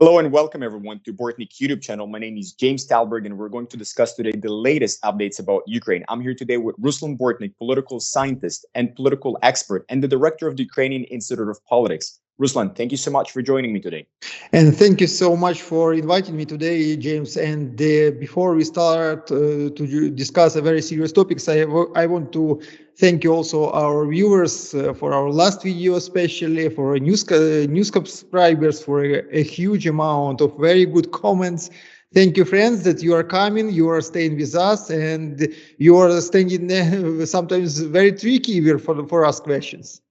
Hello and welcome everyone to Bortnik YouTube channel. My name is James Talberg and we're going to discuss today the latest updates about Ukraine. I'm here today with Ruslan Bortnik, political scientist and political expert and the director of the Ukrainian Institute of Politics. Ruslan, thank you so much for joining me today. And thank you so much for inviting me today, James. And before we start to discuss a very serious topics, I want to thank you also our viewers for our last video, especially for new subscribers, for a huge amount of very good comments. Thank you, friends, that you are coming, you are staying with us, and you are standing sometimes very tricky for us questions.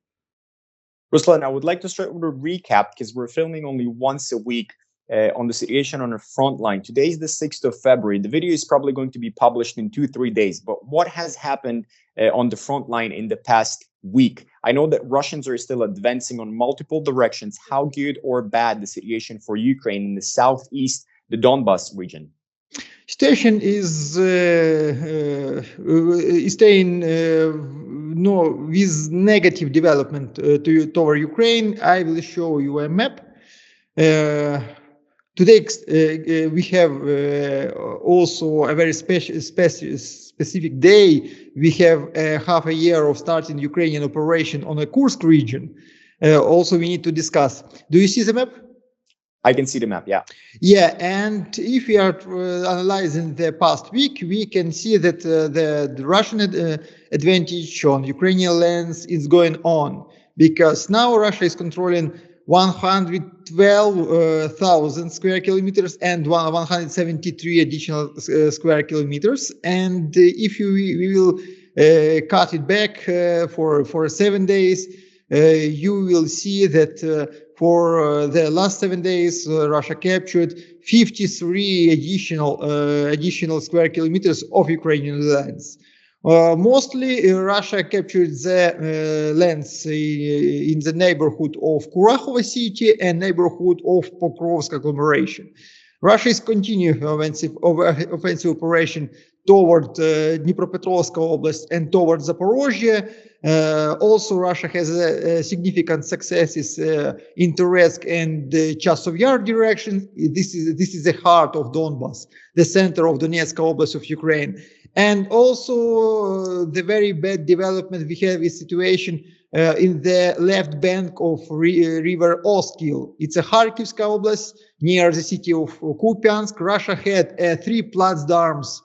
Ruslan, I would like to start with a recap because we're filming only once a week on the situation on the front line. Today is the 6th of February. The video is probably going to be published in 2-3 days. But what has happened on the front line in the past week? I know that Russians are still advancing on multiple directions. How good or bad the situation for Ukraine in the southeast, the Donbas region? Situation is staying with negative development toward Ukraine. I will show you a map. Today we have also a very specific day. We have half a year of starting Ukrainian operation on the Kursk region. Also, we need to discuss. Do you see the map? I can see the map, yeah. Yeah, and if we are analyzing the past week, we can see that the Russian advantage on Ukrainian lands is going on, because now Russia is controlling 112,000 square kilometers and 173 additional square kilometers. And if we will cut it back for 7 days, you will see that for the last 7 days, Russia captured 53 additional square kilometers of Ukrainian lands. Mostly, Russia captured the lands in the neighborhood of Kurakhova city and neighborhood of Pokrovsk agglomeration. Russia is continuing offensive operation toward Dnipropetrovsk Oblast and toward Zaporozhye. Also, Russia has significant successes in Donetsk and Chasiv Yar direction. This is the heart of Donbas, the center of Donetsk Oblast of Ukraine. And also the very bad development we have is situation in the left bank of river Oskil. It's a Kharkiv Oblast near the city of Kupiansk. Russia had three placdarms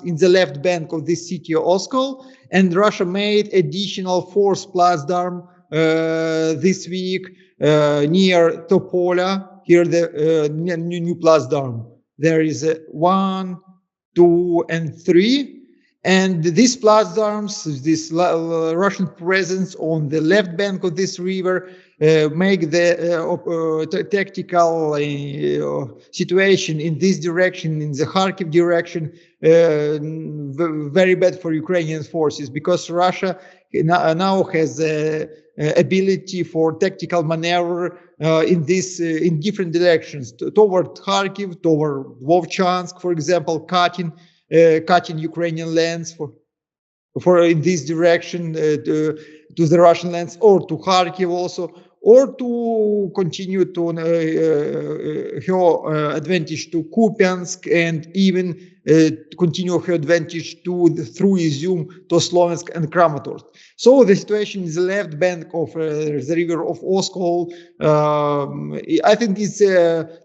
in the left bank of this city of Oskil, and Russia made additional fourth placdarm this week near Topola. Here the new placdarm. There is 1, 2, and 3. And these placdarms, this Russian presence on the left bank of this river, make the tactical situation in this direction, in the Kharkiv direction, very bad for Ukrainian forces, because Russia now has ability for tactical maneuver in different directions, toward Kharkiv, toward Vovchansk, for example, cutting Ukrainian lands for in this direction to the Russian lands, or to Kharkiv also, or to continue to her advantage to Kupiansk, and even continue her advantage through Izium to Slovensk and Kramatorsk. So the situation is the left bank of the river of Oskol. I think it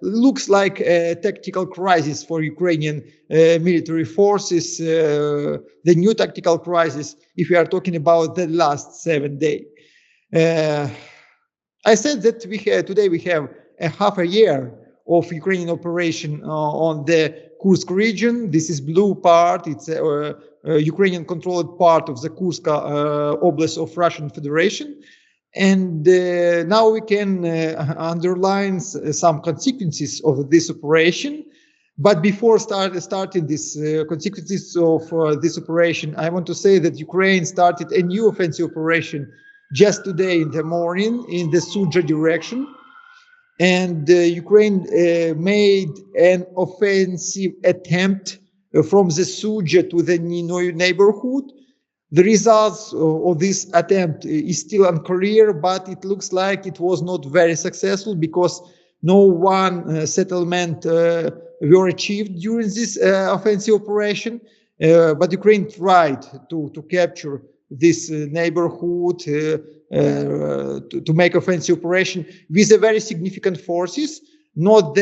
looks like a tactical crisis for Ukrainian military forces, the new tactical crisis, if we are talking about the last 7 days. I said that today we have a half a year of Ukrainian operation on the Kursk region. This is blue part. It's a Ukrainian controlled part of the Kursk Oblast of Russian Federation. And now we can underline some consequences of this operation. But before starting this consequences of this operation, I want to say that Ukraine started a new offensive operation just today in the morning in the Sudzha direction. And Ukraine made an offensive attempt from the Sudzha to the Ninoy neighborhood. The results of this attempt is still unclear, but it looks like it was not very successful, because no one settlement were achieved during this offensive operation. But Ukraine tried to capture this neighborhood, to make offensive operation with a very significant forces, not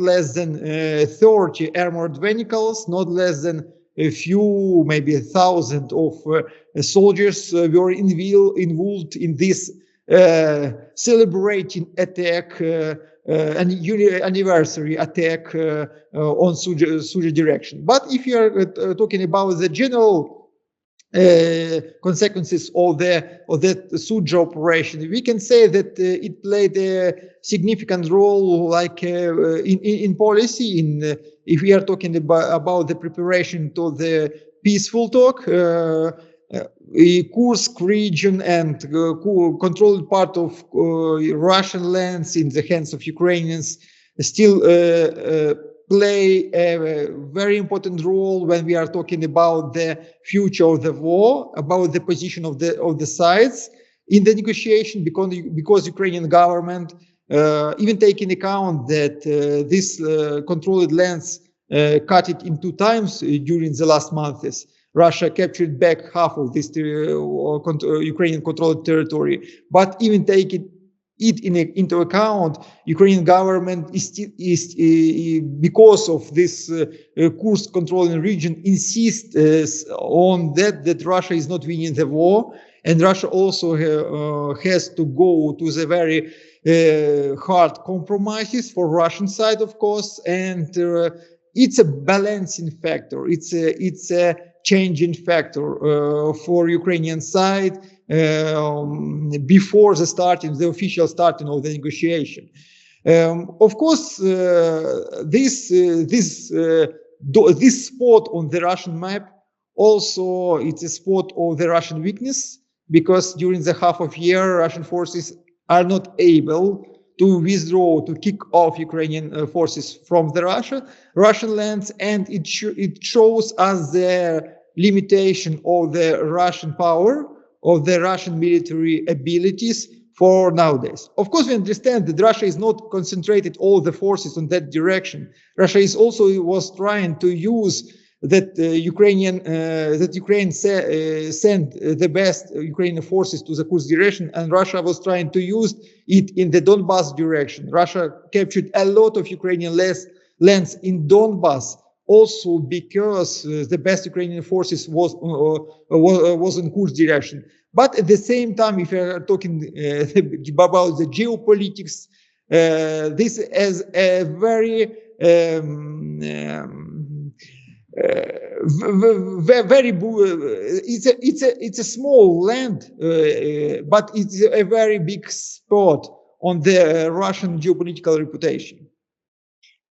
less than 30 armored vehicles, not less than a few, maybe 1,000 of soldiers were involved in this celebrating attack, an anniversary attack on Suja direction. But if you are talking about the general consequences of that Suja operation, we can say that it played a significant role, like in policy. If we are talking about the preparation to the peaceful talk, Kursk region and controlled part of Russian lands in the hands of Ukrainians still play a very important role when we are talking about the future of the war, about the position of the sides in the negotiation, because Ukrainian government, even taking account that this controlled lands cut it in 2 times during the last months. Russia captured back half of this Ukrainian controlled territory, but even taking it into account, Ukrainian government is because of this Kursk controlling region insists on that Russia is not winning the war, and Russia also has to go to the very hard compromises for Russian side, of course, and it's a balancing factor. It's a changing factor for Ukrainian side before the official starting of the negotiation. Of course, this spot on the Russian map also it's a spot of the Russian weakness, because during the half of year Russian forces are not able to withdraw, to kick off Ukrainian forces from the Russian lands, and it shows us the limitation of the Russian power, of the Russian military abilities for nowadays. Of course, we understand that Russia is not concentrated all the forces on that direction. Russia was trying to use that Ukraine sent the best Ukrainian forces to the Kursk direction, and Russia was trying to use it in the Donbas direction. Russia captured a lot of Ukrainian lands in Donbas, also because the best Ukrainian forces was in Kursk direction. But at the same time, if we are talking about the geopolitics, this is a very it's a small land, but it's a very big spot on the Russian geopolitical reputation.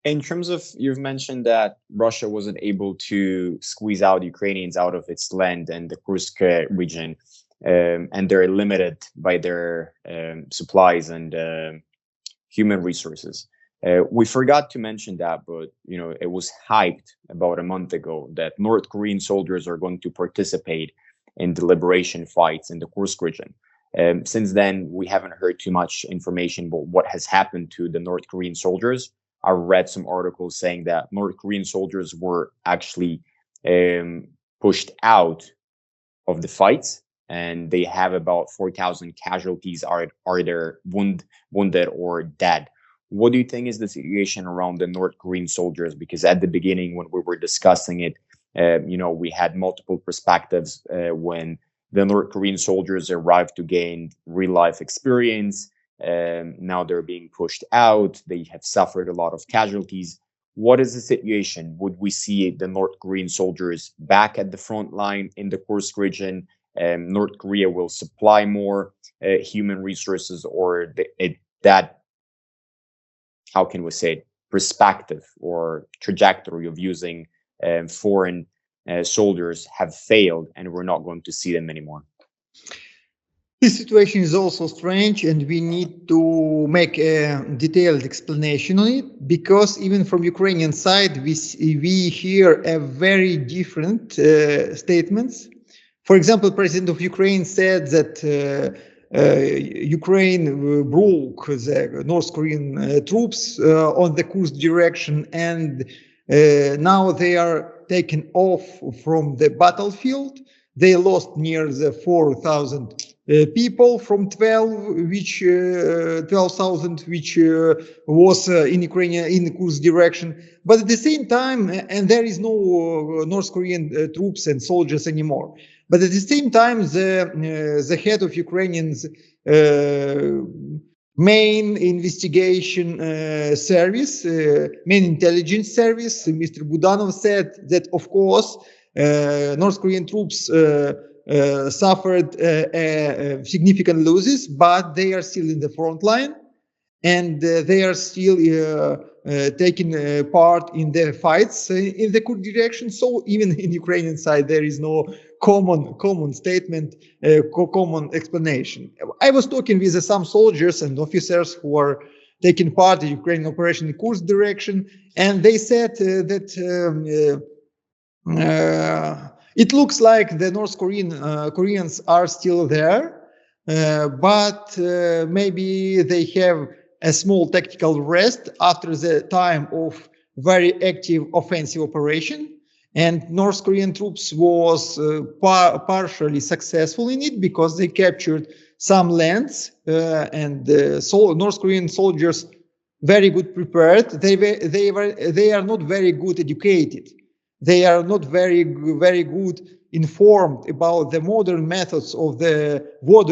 In terms of, you've mentioned that Russia wasn't able to squeeze out Ukrainians out of its land and the Kursk region, and they're limited by their supplies and human resources. We forgot to mention that, but it was hyped about a month ago that North Korean soldiers are going to participate in the liberation fights in the Kursk region. Since then, we haven't heard too much information about what has happened to the North Korean soldiers. I read some articles saying that North Korean soldiers were actually pushed out of the fights, and they have about 4,000 casualties, are either wounded or dead. What do you think is the situation around the North Korean soldiers? Because at the beginning, when we were discussing it, we had multiple perspectives when the North Korean soldiers arrived to gain real life experience. Now they're being pushed out. They have suffered a lot of casualties. What is the situation? Would we see the North Korean soldiers back at the front line in the Kursk region? North Korea will supply more human resources, or that, how can we say it, perspective or trajectory of using foreign soldiers have failed, and we're not going to see them anymore? This situation is also strange, and we need to make a detailed explanation on it, because even from Ukrainian side, we hear a very different statements. For example, President of Ukraine said that Ukraine broke the North Korean troops on the Kursk direction, and now they are taken off from the battlefield. They lost near the 4,000 people from 12,000, which was in Ukraine in the Kursk direction. But at the same time, and there is no North Korean troops and soldiers anymore. But at the same time, the head of Ukrainians main investigation service, main intelligence service, Mr. Budanov said that, of course, North Korean troops suffered significant losses, but they are still in the front line, and they are still taking part in the fights in the Kurd direction. So even in Ukrainian side, there is no common statement, common explanation. I was talking with some soldiers and officers who are taking part in Ukrainian operation in Kursk direction, and they said that it looks like the North Koreans are still there, but maybe they have a small tactical rest after the time of very active offensive operation. And North Korean troops was partially successful in it because they captured some lands, and so North Korean soldiers very good prepared. They are not very good educated. They are not very good informed about the modern methods of the war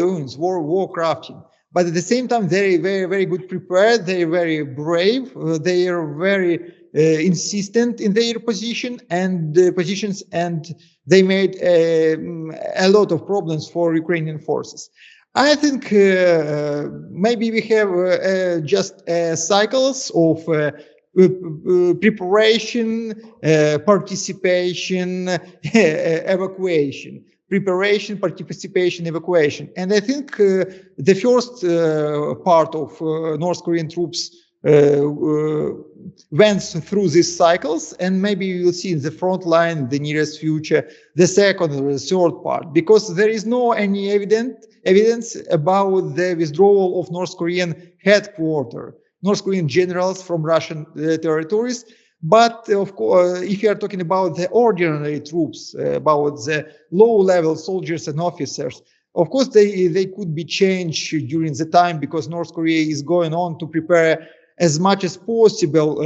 crafting. But at the same time, very good prepared. They are very brave. They are very insistent in their positions, and they made a lot of problems for Ukrainian forces. I think maybe we have just cycles of preparation, participation, evacuation. Preparation, participation, evacuation. And I think the first part of North Korean troops went through these cycles, and maybe we will see in the front line in the nearest future the second or the third part, because there is no any evidence about the withdrawal of North Korean headquarters, North Korean generals from Russian territories. But of course, if you are talking about the ordinary troops, about the low-level soldiers and officers, of course they could be changed during the time, because North Korea is going on to prepare as much as possible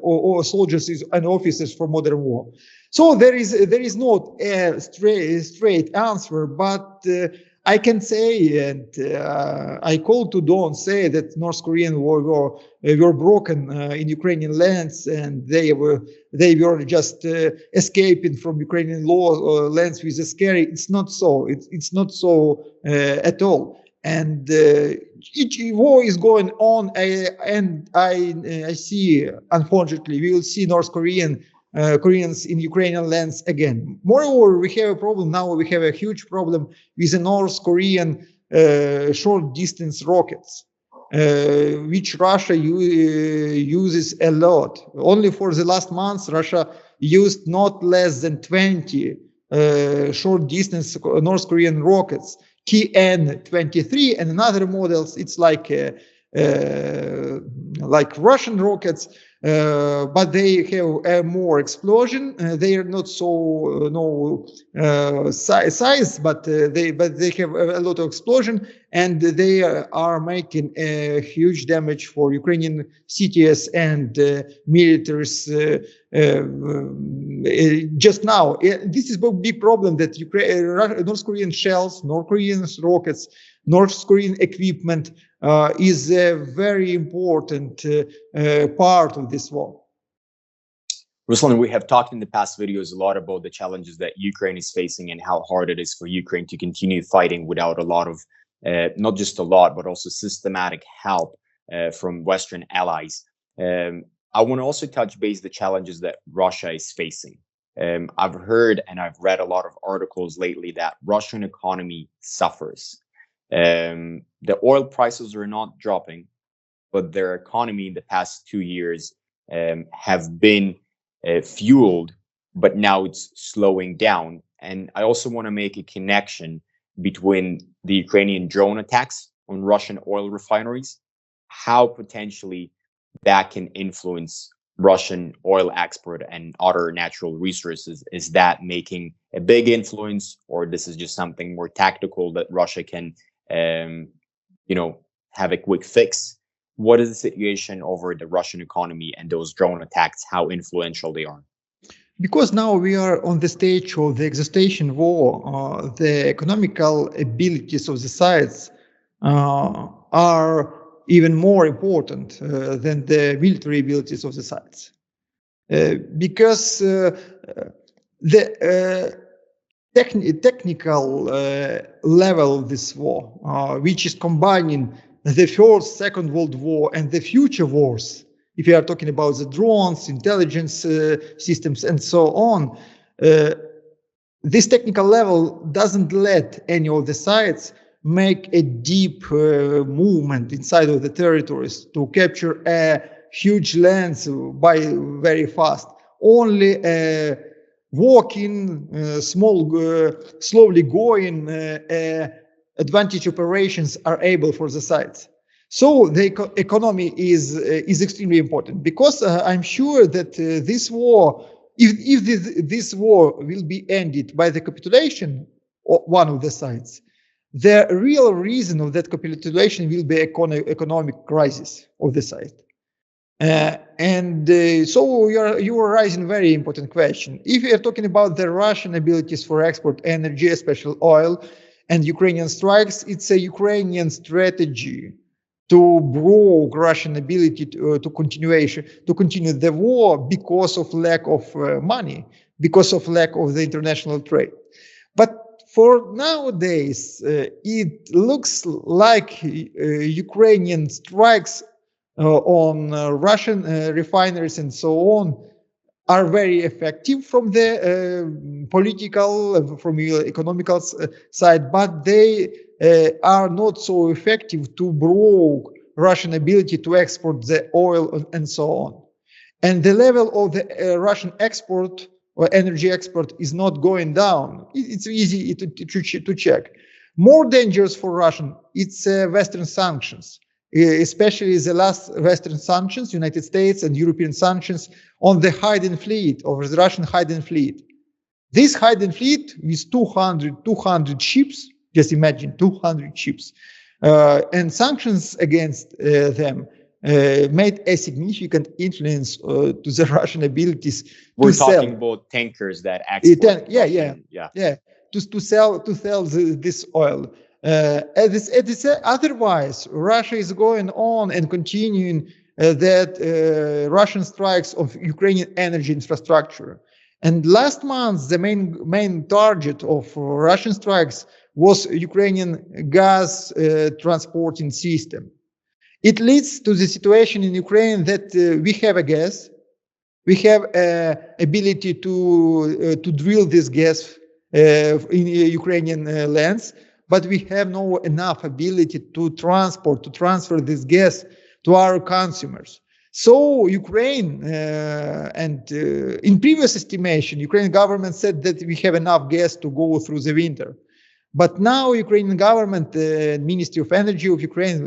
or soldiers and officers for modern war. So there is not a straight answer, but I can say, and I call to Don say that North Korean were broken in Ukrainian lands, and they were just escaping from Ukrainian lands with a scary. It's not so. It's not so at all. And each war is going on, and I see, unfortunately, we will see North Koreans in Ukrainian lands again. Moreover, we have a problem now. We have a huge problem with the North Korean short distance rockets, which Russia uses a lot. Only for the last month, Russia used not less than 20 short distance North Korean rockets, KN-23, and another models. It's like Russian rockets, but they have more explosion. They are not so size, but they have a lot of explosion, and they are making a huge damage for Ukrainian cities and militaries. Just now, this is a big problem that North Korean shells, North Korean rockets, North Korean equipment is a very important part of this war. Ruslan, we have talked in the past videos a lot about the challenges that Ukraine is facing and how hard it is for Ukraine to continue fighting without a lot of, not just a lot, but also systematic help from Western allies. I want to also touch base the challenges that Russia is facing. I've heard and I've read a lot of articles lately that Russian economy suffers. The oil prices are not dropping, but their economy in the past 2 years have been fueled, but now it's slowing down. And I also want to make a connection between the Ukrainian drone attacks on Russian oil refineries, how potentially that can influence Russian oil export and other natural resources. Is that making a big influence, or this is just something more tactical that Russia can, um, have a quick fix? What is the situation over the Russian economy and those drone attacks? How influential they are? Because now we are on the stage of the existential war, the economical abilities of the sides are even more important than the military abilities of the sides. Because the technical level of this war, which is combining the First, Second World War and the future wars, if you are talking about the drones, intelligence systems, and so on, this technical level doesn't let any of the sides make a deep movement inside of the territories to capture a huge lands by very fast. Only walking, slowly going advantage operations are able for the sides. So the economy is extremely important, because I'm sure that this war, if this war will be ended by the capitulation of one of the sides, the real reason of that capitulation will be economic crisis of the side. So you are raising a very important question. If we are talking about the Russian abilities for export energy, especially oil, and Ukrainian strikes, it's a Ukrainian strategy to broke Russian ability to continue the war because of lack of money, because of lack of the international trade. But for nowadays, it looks like Ukrainian strikes on Russian refineries and so on are very effective from the political, from the economical side, but they are not so effective to broke Russian ability to export the oil and so on. And the level of the Russian export or energy export is not going down. It's easy to check. More dangerous for Russian, it's Western sanctions, especially the last Western sanctions, United States and European sanctions on the hidden fleet, or the Russian hidden fleet. This hidden fleet with 200 ships, just imagine 200 ships, and sanctions against them made a significant influence to the Russian abilities. We're talking about tankers that export. To sell this oil. Otherwise, Russia is going on and continuing that Russian strikes of Ukrainian energy infrastructure. And last month, the main target of Russian strikes was Ukrainian gas transporting system. It leads to the situation in Ukraine that we have a gas, we have ability to drill this gas in Ukrainian lands, but we have no enough ability to transfer this gas to our consumers. So Ukraine, in previous estimation, Ukrainian government said that we have enough gas to go through the winter. But now Ukrainian government, Ministry of Energy of Ukraine,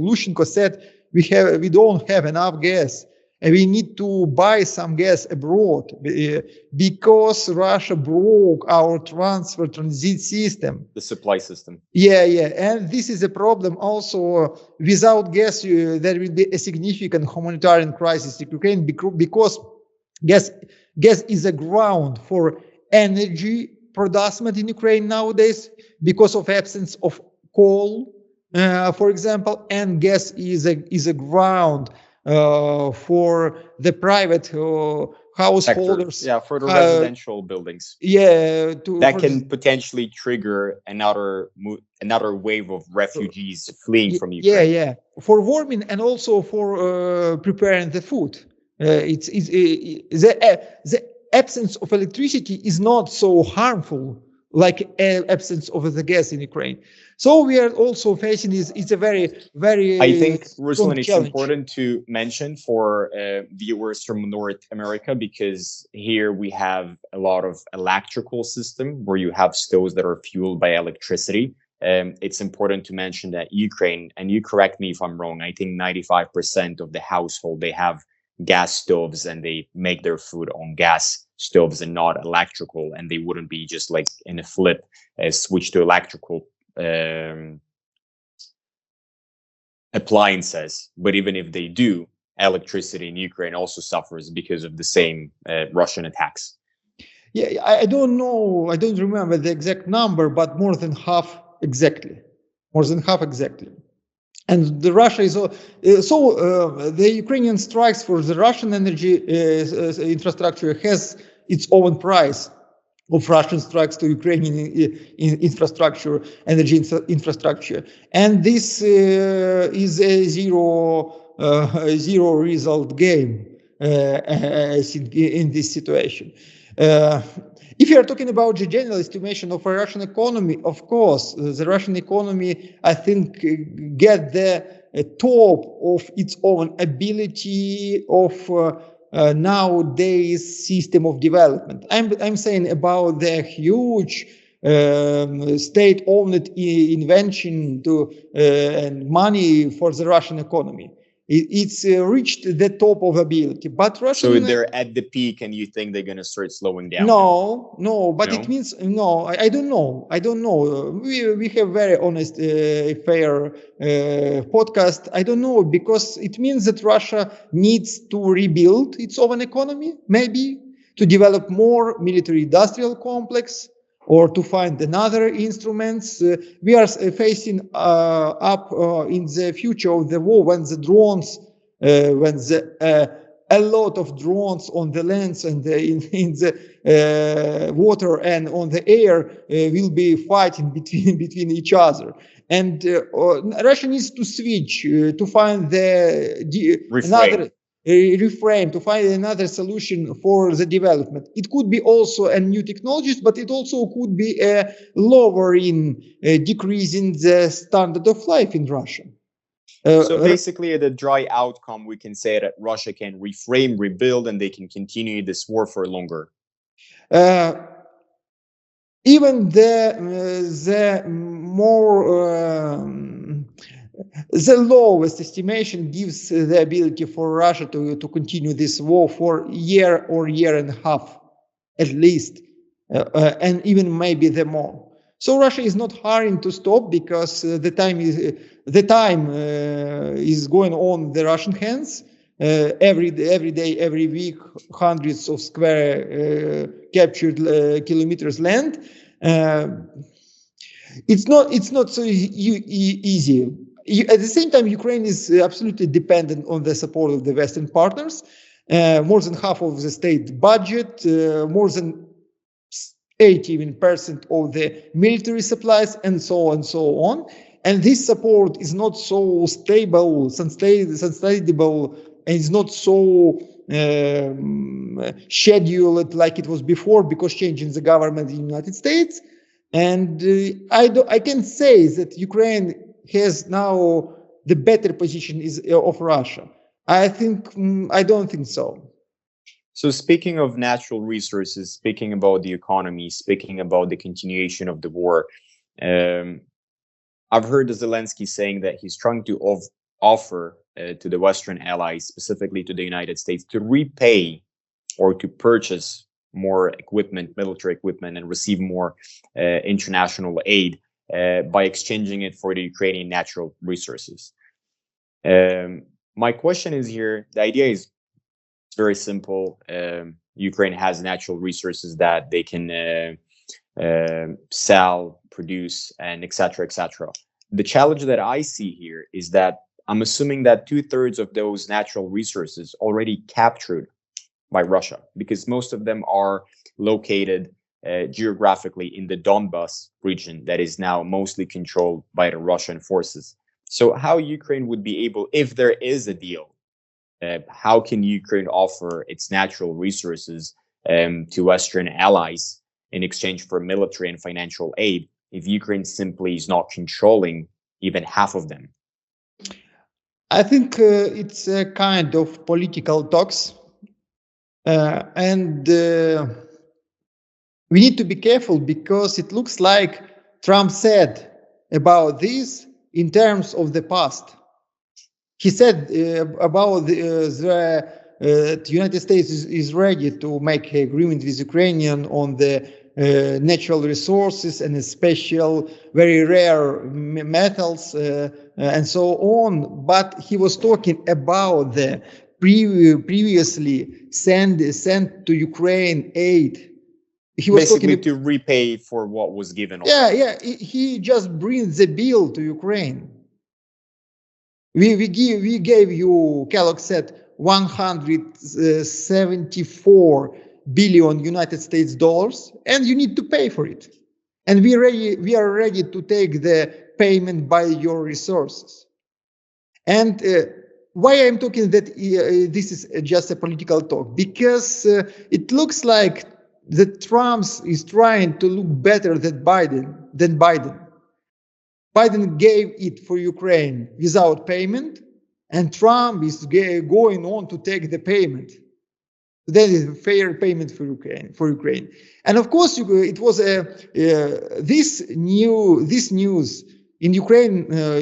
Lushenko said we don't have enough gas. And we need to buy some gas abroad because Russia broke our transit system. The supply system. Yeah. And this is a problem also. Without gas, there will be a significant humanitarian crisis in Ukraine because gas is a ground for energy production in Ukraine nowadays because of absence of coal, for example, and gas is a ground for the private householders. Sector. Yeah, for the residential buildings. Yeah, that can potentially trigger another wave of refugees fleeing from Ukraine. Yeah, for warming and also for preparing the food. The absence of electricity is not so harmful like absence of the gas in Ukraine. So we are also facing it's a very, very I think, strong Ruslan, it's challenge. important to mention for viewers from North America, because here we have a lot of electrical system where you have stoves that are fueled by electricity. It's important to mention that Ukraine, and you correct me if I'm wrong, I think 95% of the household, they have gas stoves and they make their food on gas stoves and not electrical, and they wouldn't be just like in a flip switch to electrical appliances. But even if they do, electricity in Ukraine also suffers because of the same Russian attacks. Yeah, I don't know, I don't remember the exact number, but more than half exactly. More than half exactly. And the Russia is the Ukrainian strikes for the Russian energy infrastructure has its own price of Russian strikes to Ukrainian infrastructure, energy infrastructure, and this is a zero result game in this situation. If you are talking about the general estimation of a Russian economy, of course, the Russian economy, I think, get the top of its own ability of nowadays system of development. I'm saying about the huge state-owned invention and money for the Russian economy. It's reached the top of ability, but Russian. So they're at the peak, and you think they're going to start slowing down? No, but it means no. I don't know. I don't know. We have very honest, fair podcast. I don't know, because it means that Russia needs to rebuild its own economy, maybe to develop more military-industrial complex, or to find another instruments. We are facing up in the future of the war when the drones, a lot of drones on the lands and in the water and on the air will be fighting between each other. And Russia needs to switch to find another reframe, to find another solution for the development. It could be also a new technologies, but it also could be a lowering, decreasing the standard of life in Russia. So basically, the dry outcome, we can say that Russia can reframe, rebuild, and they can continue this war for longer. Even the more the lowest estimation gives the ability for Russia to continue this war for year or year and a half, at least, and even maybe the more. So Russia is not hurrying to stop, because the time is going on the Russian hands. Every day, every week, hundreds of square captured kilometers land. It's not so easy. At the same time, Ukraine is absolutely dependent on the support of the Western partners. More than half of the state budget, more than 80% of the military supplies, and so on and so on. And this support is not so stable, sustainable, and it's not so scheduled like it was before, because changing the government in the United States. And I can say that Ukraine has now the better position of Russia. I don't think so. So speaking of natural resources, speaking about the economy, speaking about the continuation of the war, I've heard Zelensky saying that he's trying to offer to the Western allies, specifically to the United States, to repay or to purchase more equipment, military equipment, and receive more international aid by exchanging it for the Ukrainian natural resources. My question is here, the idea is very simple. Ukraine has natural resources that they can sell, produce, and etc. etc. The challenge that I see here is that I'm assuming that 2/3 of those natural resources already captured by Russia, because most of them are located geographically in the Donbas region that is now mostly controlled by the Russian forces. So how Ukraine would be able, if there is a deal, how can Ukraine offer its natural resources to Western allies in exchange for military and financial aid if Ukraine simply is not controlling even half of them? I think it's a kind of political talks, and we need to be careful because it looks like Trump said about this in terms of the past. He said about the United States is ready to make an agreement with Ukrainian on the natural resources and special, very rare metals and so on. But he was talking about the previously sent to Ukraine aid. He was basically talking to repay for what was given. Yeah. He just brings the bill to Ukraine. We gave you, Kellogg said, 174 billion United States dollars, and you need to pay for it. And we are ready to take the payment by your resources. And why I'm talking that this is just a political talk? Because it looks like that Trump is trying to look better than Biden. Biden gave it for Ukraine without payment, and Trump is going on to take the payment. That is a fair payment for Ukraine. And of course, it was this news in Ukraine.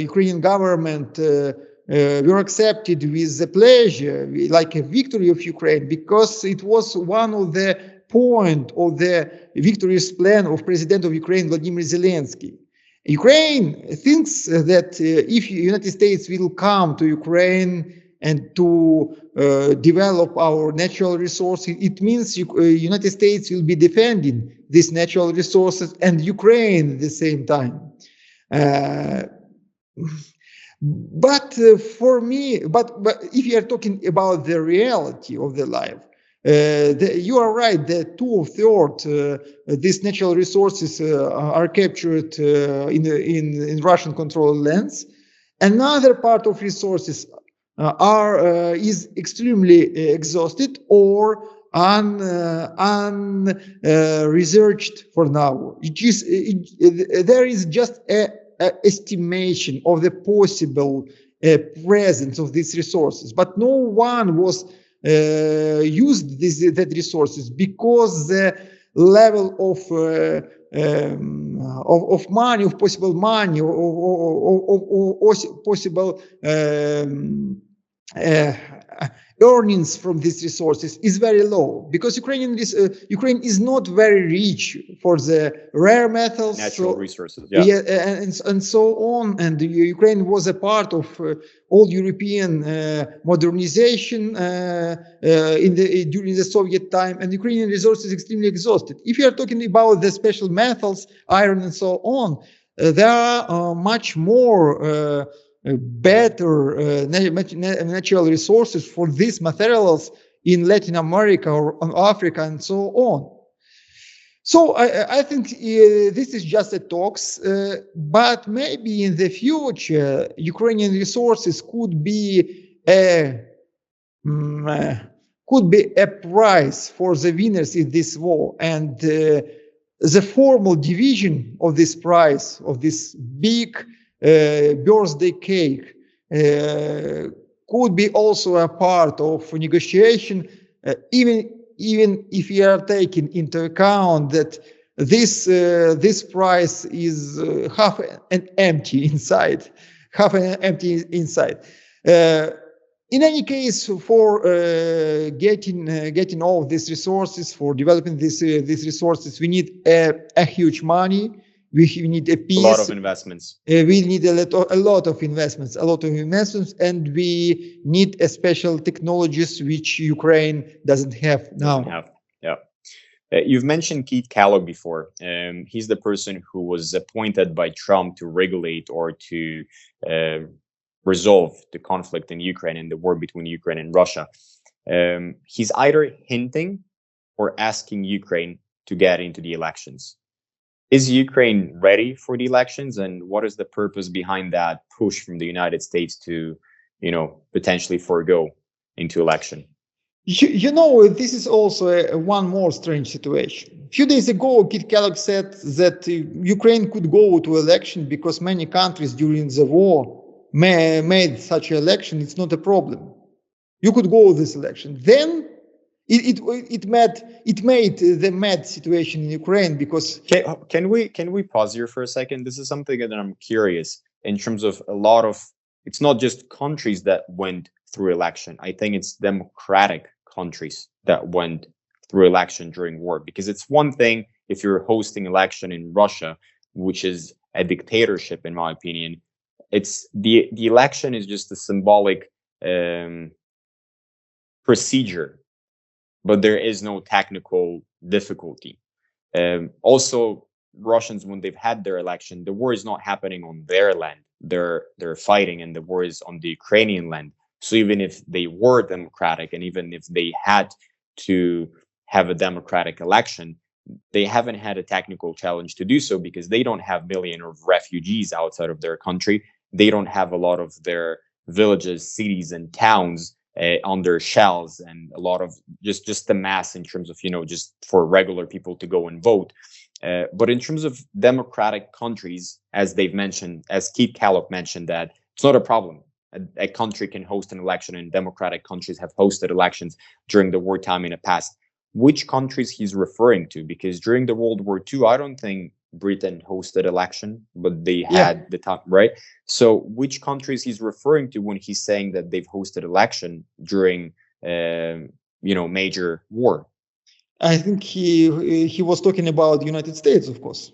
Ukrainian government were accepted with the pleasure, like a victory of Ukraine, because it was one of the point of the victorious plan of President of Ukraine, Vladimir Zelensky. Ukraine thinks that if United States will come to Ukraine and to develop our natural resources, it means United States will be defending these natural resources and Ukraine at the same time. But for me, but if you are talking about the reality of the life, you are right that 2/3 these natural resources are captured in Russian controlled lands. Another part of resources is extremely exhausted or unresearched for now. There is just a estimation of the possible presence of these resources, but no one was used that resources because the level of money, of possible money, or possible earnings from these resources is very low, because Ukraine is not very rich for the rare metals, natural resources, and so on. And Ukraine was a part of all European modernization during the Soviet time, and Ukrainian resources extremely exhausted. If you are talking about the special metals, iron, and so on, there are much more better natural resources for these materials in Latin America or Africa and so on. So I think this is just a talks, but maybe in the future Ukrainian resources could be a prize for the winners in this war, and the formal division of this prize, of this big birthday cake, could be also a part of negotiation, even if you are taking into account that this price is half empty inside. In any case, for getting all of these resources, for developing these resources, we need a huge money. We need a peace. A lot of investments. We need a lot of investments, and we need a special technologies which Ukraine doesn't have now. Yeah. You've mentioned Keith Kellogg before. He's the person who was appointed by Trump to regulate or to resolve the conflict in Ukraine and the war between Ukraine and Russia. He's either hinting or asking Ukraine to get into the elections. Is Ukraine ready for the elections, and what is the purpose behind that push from the United States to, potentially forego into election? This is also one more strange situation. A few days ago, Kit Kellogg said that Ukraine could go to election because many countries during the war made such an election. It's not a problem. You could go this election. Then it made the mad situation in Ukraine because Can we pause here for a second? This is something that I'm curious in terms of a lot of. It's not just countries that went through election. I think it's democratic countries that went through election during war, because it's one thing if you're hosting election in Russia, which is a dictatorship, in my opinion. It's the election is just a symbolic procedure, but there is no technical difficulty. Also, Russians, when they've had their election, the war is not happening on their land. They're fighting, and the war is on the Ukrainian land. So even if they were democratic, and even if they had to have a democratic election, they haven't had a technical challenge to do so, because they don't have millions of refugees outside of their country. They don't have a lot of their villages, cities, and towns under shells, and a lot of just the mass in terms of just for regular people to go and vote. But in terms of democratic countries, as they've mentioned, as Keith Kellogg mentioned, that it's not a problem. A country can host an election, and democratic countries have hosted elections during the wartime in the past. Which countries he's referring to? Because during the World War II, I don't think Britain hosted election, but they had the time, right? So which countries he's referring to when he's saying that they've hosted election during, major war? I think he was talking about the United States, of course.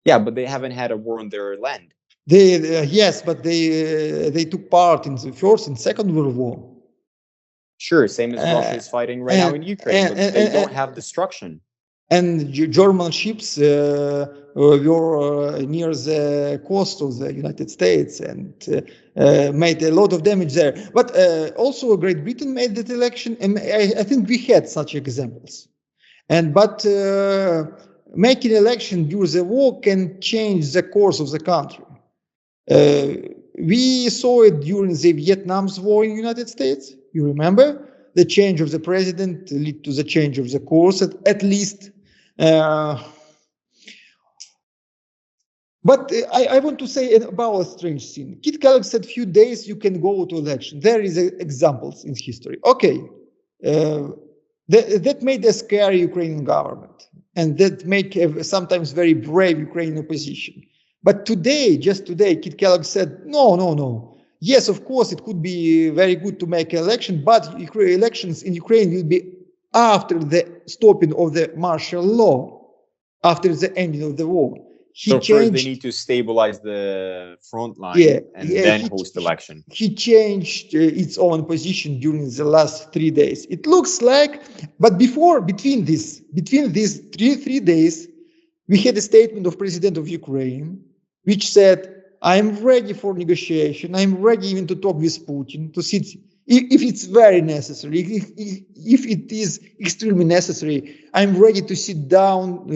Yeah, but they haven't had a war on their land. Yes, but they took part in the First and Second World War. Sure, same as Russia is fighting right now in Ukraine, but they don't have destruction. And German ships were near the coast of the United States and made a lot of damage there. But also Great Britain made that election, and I think we had such examples. But making election during the war can change the course of the country. We saw it during the Vietnam's war in the United States. You remember? The change of the president led to the change of the course, at least. But I want to say about a strange thing. Kit Kellogg said few days you can go to election. There is examples in history. Okay. That made a scary Ukrainian government, and that make a sometimes very brave Ukrainian opposition. But just today, Kit Kellogg said, no. Yes, of course, it could be very good to make an election, but elections in Ukraine will be after the stopping of the martial law, after the ending of the war. First they need to stabilize the front line and then host election. He changed its own position during the last 3 days. It looks like, but between these 3 days, we had a statement of President of Ukraine, which said, I'm ready for negotiation. I'm ready even to talk with Putin, to sit, if it's very necessary, if it is extremely necessary, I'm ready to sit down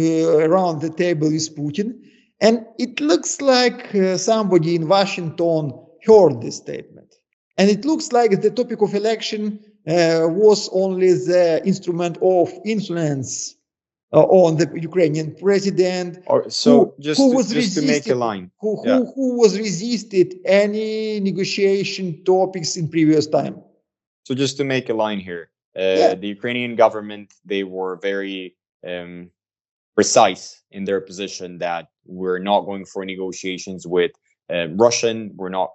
around the table with Putin. And it looks like somebody in Washington heard this statement. And it looks like the topic of election was only the instrument of influence on the Ukrainian president, who was resisted any negotiation topics in previous time. So just to make a line here, the Ukrainian government, they were very precise in their position that we're not going for negotiations with Russians. We're not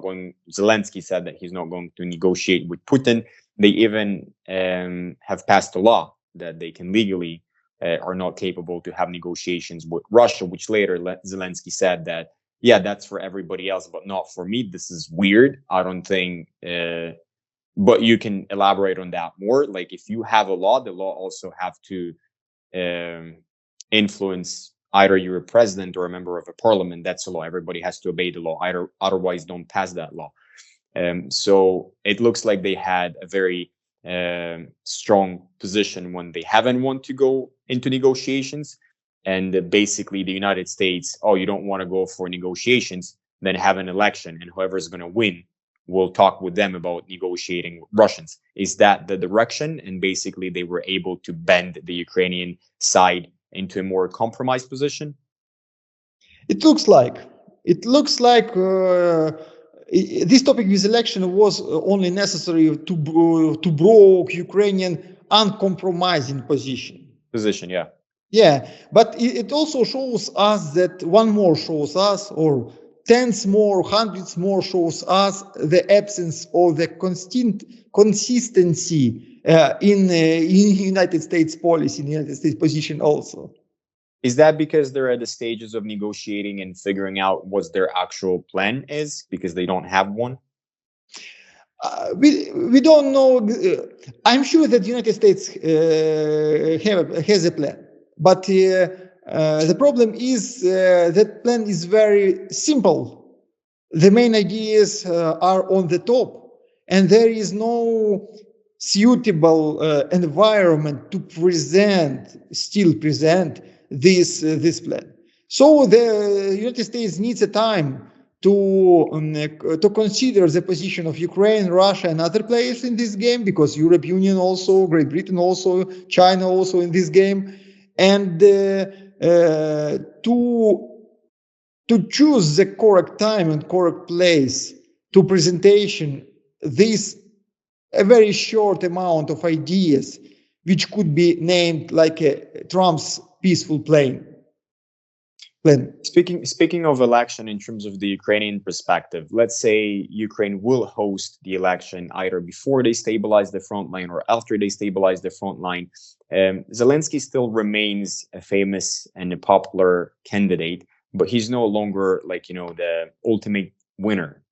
going. Zelensky said that he's not going to negotiate with Putin. They even have passed a law that they can legally are not capable to have negotiations with Russia, which later Zelensky said that, yeah, that's for everybody else, but not for me. This is weird. I don't think, but you can elaborate on that more. Like, if you have a law, the law also have to influence either you're a president or a member of a parliament. That's a law. Everybody has to obey the law. Otherwise, don't pass that law. So it looks like they had a very strong position when they haven't want to go into negotiations, and basically the United States, you don't want to go for negotiations, then have an election, and whoever's going to win will talk with them about negotiating with Russians. Is that the direction? And basically, they were able to bend the Ukrainian side into a more compromised position? It looks like. This topic with election was only necessary to broke Ukrainian uncompromising position. Yeah. Yeah, but it also shows us that one more shows us, or tens more, hundreds more shows us the absence of the consistency in United States policy, in United States position also. Is that because they're at the stages of negotiating and figuring out what their actual plan is because they don't have one? We don't know. I'm sure that the United States has a plan, but the problem is that plan is very simple. The main ideas are on the top, and there is no suitable environment to still present this plan. So the United States needs a time to consider the position of Ukraine, Russia, and other players in this game, because European Union also, Great Britain also, China also in this game, and to choose the correct time and correct place to presentation this a very short amount of ideas, which could be named like Trump's peaceful plan. Speaking of election in terms of the Ukrainian perspective, let's say Ukraine will host the election either before they stabilize the front line or after they stabilize the front line. Zelensky still remains a famous and a popular candidate, but he's no longer the ultimate winner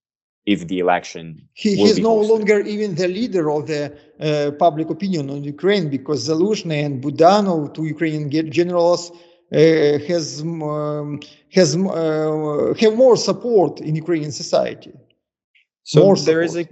if the election he's no longer even the leader of the public opinion on Ukraine, because Zaluzhny and Budanov, two Ukrainian generals, have more support in Ukrainian society. So there is a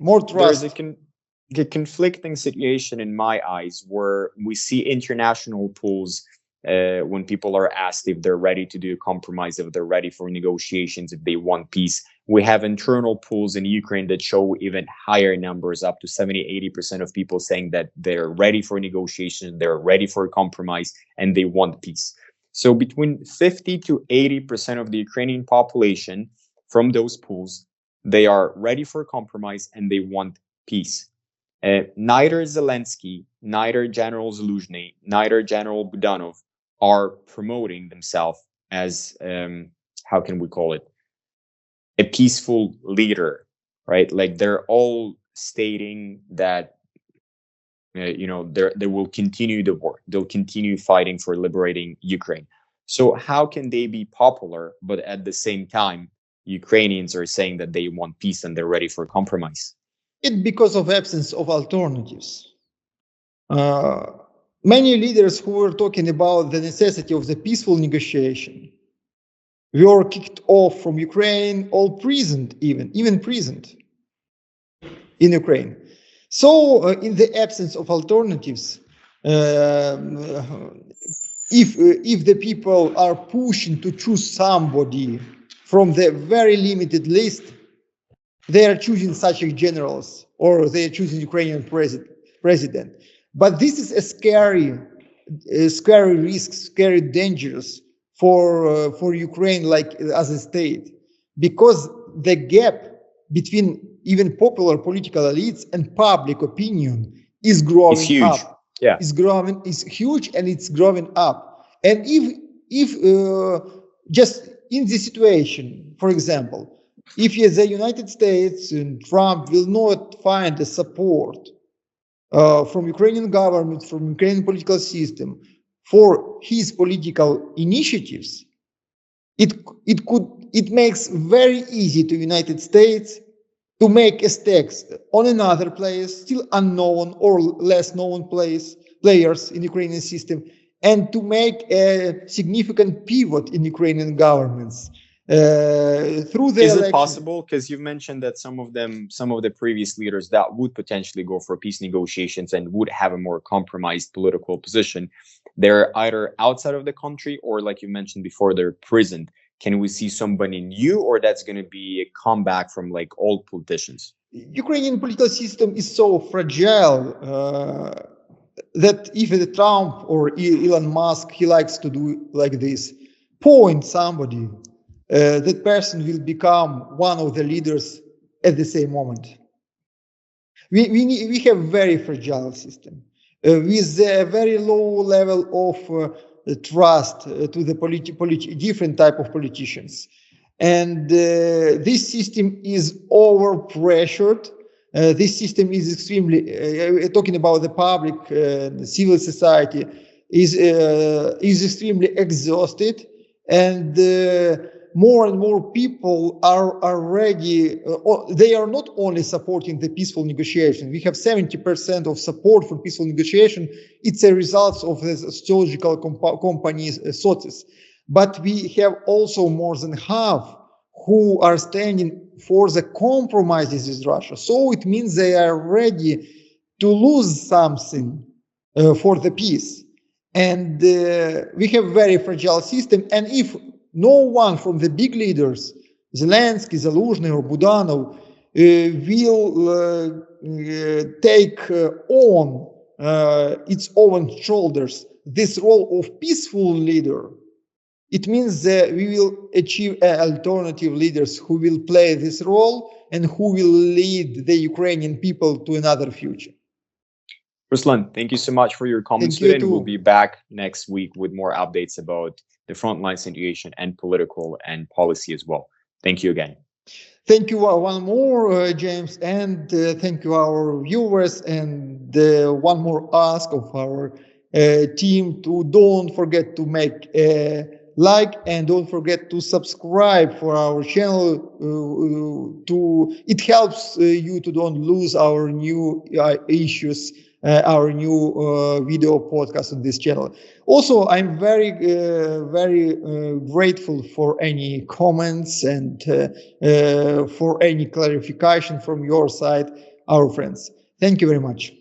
conflicting situation in my eyes, where we see international polls when people are asked if they're ready to do a compromise, if they're ready for negotiations, if they want peace. We have internal polls in Ukraine that show even higher numbers, up to 70-80% of people saying that they're ready for negotiations, they're ready for a compromise, and they want peace. So between 50 to 80% of the Ukrainian population from those polls, they are ready for a compromise and they want peace. Neither Zelensky, neither General Zaluzhny, neither General Budanov are promoting themselves as, how can we call it, a peaceful leader, right? Like they're all stating that they will continue the war. They'll continue fighting for liberating Ukraine. So how can they be popular, but at the same time, Ukrainians are saying that they want peace and they're ready for compromise? It's because of absence of alternatives. Many leaders who were talking about the necessity of the peaceful negotiation were kicked off from Ukraine, all prisoned, even prisoned in Ukraine. So, in the absence of alternatives, if the people are pushing to choose somebody from the very limited list, they are choosing such generals, or they are choosing Ukrainian president. But this is a scary risk, scary dangerous for Ukraine, like as a state, because the gap between even popular political elites and public opinion is growing up. Yeah, is huge, and it's growing up. And if just in this situation, for example, if the United States and Trump will not find the support from Ukrainian government, from Ukrainian political system for his political initiatives, it makes very easy to United States to make a stake on another place, still unknown or less known players in Ukrainian system, and to make a significant pivot in Ukrainian governments through the election. Is it possible? Because you've mentioned that some of the previous leaders that would potentially go for peace negotiations and would have a more compromised political position, they're either outside of the country or, like you mentioned before, they're prisoned. can we see somebody new, or that's going to be a comeback from like old politicians? Ukrainian political system is so fragile that if the Trump or Elon Musk, he likes to do like this, point somebody, that person will become one of the leaders at the same moment. We have very fragile system with a very low level of trust to the different type of politicians. And this system is over pressured. This system is extremely, talking about the public, the civil society, is extremely exhausted, and more and more people are ready. They are not only supporting the peaceful negotiation. We have 70% of support for peaceful negotiation. It's a result of the sociological companies' sources. But we have also more than half who are standing for the compromises with Russia. So it means they are ready to lose something for the peace. And we have very fragile system. And if no one from the big leaders, Zelensky, Zaluzhny, or Budanov, will take on its own shoulders this role of peaceful leader, it means that we will achieve alternative leaders who will play this role and who will lead the Ukrainian people to another future. Ruslan, thank you so much for your comments today, and we'll be back next week with more updates about the frontline situation and political and policy as well. Thank you again. Thank you one more, James, and thank you our viewers, and one more ask of our team to don't forget to make a like, and don't forget to subscribe for our channel. It helps you to don't lose our new issues, our new video podcast on this channel. Also, I'm very grateful for any comments and for any clarification from your side, our friends. Thank you very much.